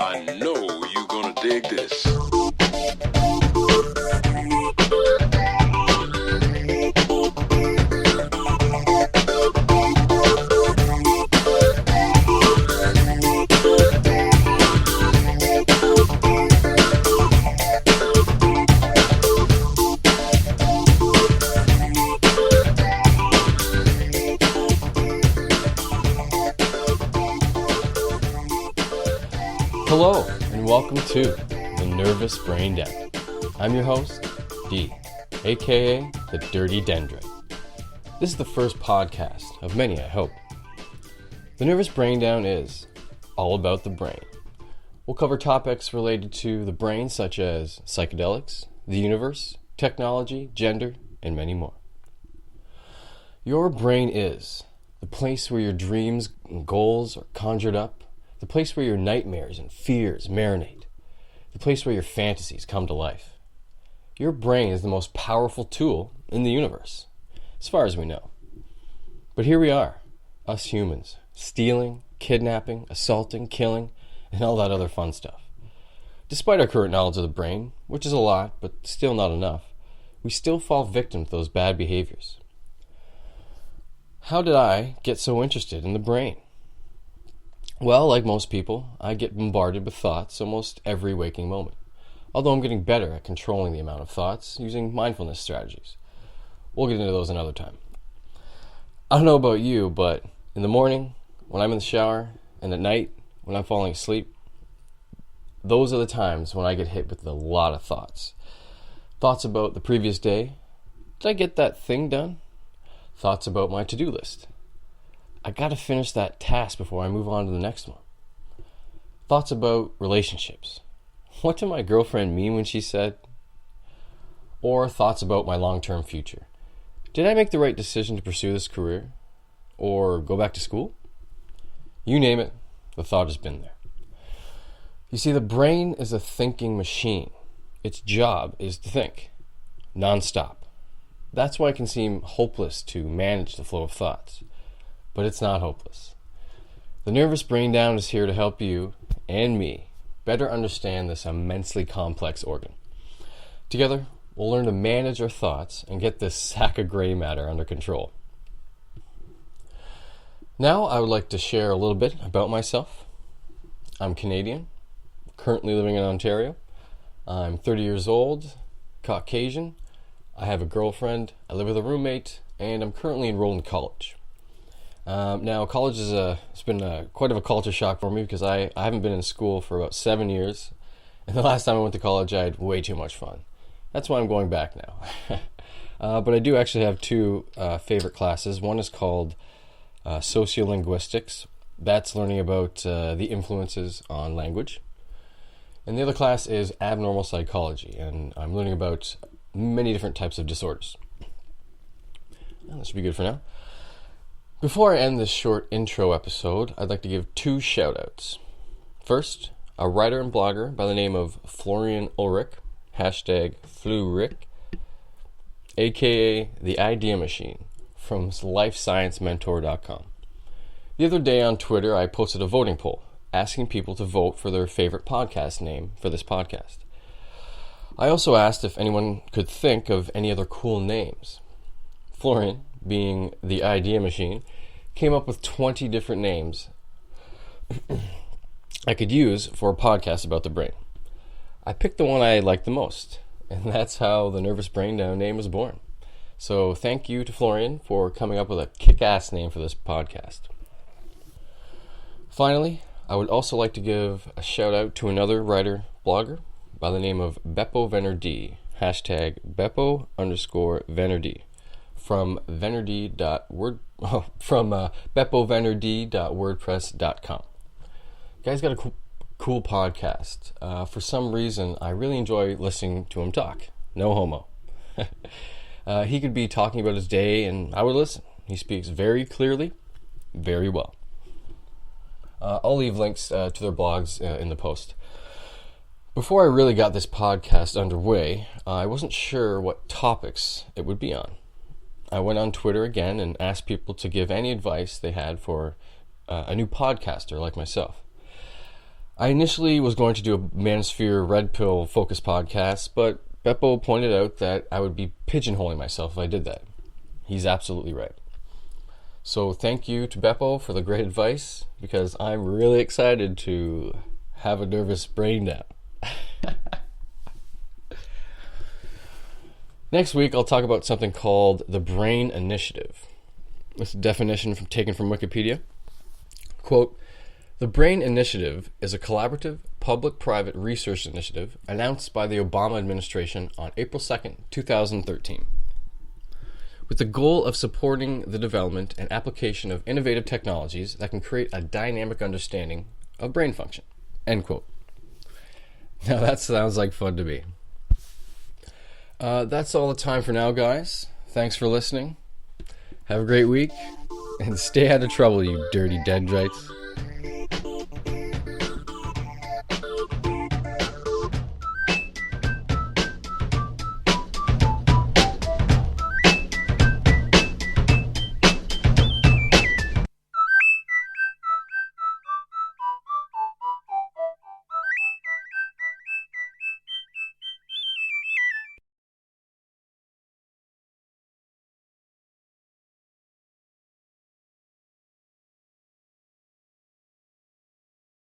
I know you're gonna dig this. Hello, and welcome to the Nervous Braindown. I'm your host, D, aka the Dirty Dendrite. This is the first podcast of many, I hope. The Nervous Braindown is all about the brain. We'll cover topics related to the brain such as psychedelics, the universe, technology, gender, and many more. Your brain is the place where your dreams and goals are conjured up, the place where your nightmares and fears marinate, the place where your fantasies come to life. Your brain is the most powerful tool in the universe, as far as we know. But here we are, us humans, stealing, kidnapping, assaulting, killing, and all that other fun stuff. Despite our current knowledge of the brain, which is a lot, but still not enough, we still fall victim to those bad behaviors. How did I get so interested in the brain? Well, like most people, I get bombarded with thoughts almost every waking moment, although I'm getting better at controlling the amount of thoughts using mindfulness strategies. We'll get into those another time. I don't know about you, but in the morning, when I'm in the shower, and at night, when I'm falling asleep, those are the times when I get hit with a lot of thoughts. Thoughts about the previous day. Did I get that thing done? Thoughts about my to-do list. I gotta finish that task before I move on to the next one. Thoughts about relationships. What did my girlfriend mean when she said? Or thoughts about my long-term future. Did I make the right decision to pursue this career? Or go back to school? You name it, the thought has been there. You see, the brain is a thinking machine. Its job is to think, non-stop. That's why it can seem hopeless to manage the flow of thoughts. But it's not hopeless. The Nervous Braindown is here to help you and me better understand this immensely complex organ. Together, we'll learn to manage our thoughts and get this sack of gray matter under control. Now, I would like to share a little bit about myself. I'm Canadian, currently living in Ontario. I'm 30 years old, Caucasian. I have a girlfriend, I live with a roommate, and I'm currently enrolled in college. Now, college is it's been quite of a culture shock for me because I haven't been in school for about 7 years. And the last time I went to college, I had way too much fun. That's why I'm going back now. But I do actually have two favorite classes. One is called Sociolinguistics. That's learning about the influences on language. And the other class is Abnormal Psychology. And I'm learning about many different types of disorders. Well, that should be good for now. Before I end this short intro episode, I'd like to give two shout-outs. First, a writer and blogger by the name of Florian Ulrich, #FluRick, aka The Idea Machine, from LifeScienceMentor.com. The other day on Twitter, I posted a voting poll, asking people to vote for their favorite podcast name for this podcast. I also asked if anyone could think of any other cool names. Florian, being the Idea Machine, came up with 20 different names I could use for a podcast about the brain. I picked the one I liked the most, and that's how the Nervous Braindown name was born. So thank you to Florian for coming up with a kick-ass name for this podcast. Finally, I would also like to give a shout-out to another writer-blogger by the name of Beppo Venerdì, #Beppo_Venerdì. From beppovenerdì.wordpress.com. Guy's got a cool podcast. For some reason, I really enjoy listening to him talk. No homo. He could be talking about his day, and I would listen. He speaks very clearly, very well. I'll leave links to their blogs in the post. Before I really got this podcast underway, I wasn't sure what topics it would be on. I went on Twitter again and asked people to give any advice they had for a new podcaster like myself. I initially was going to do a Manosphere Red Pill focus podcast, but Beppo pointed out that I would be pigeonholing myself if I did that. He's absolutely right. So thank you to Beppo for the great advice, because I'm really excited to have a nervous breakdown. Next week, I'll talk about something called the Brain Initiative. This definition taken from Wikipedia. Quote, "The Brain Initiative is a collaborative public-private research initiative announced by the Obama administration on April 2nd, 2013, with the goal of supporting the development and application of innovative technologies that can create a dynamic understanding of brain function." End quote. Now that sounds like fun to me. That's all the time for now, guys. Thanks for listening. Have a great week, and stay out of trouble, you dirty dendrites.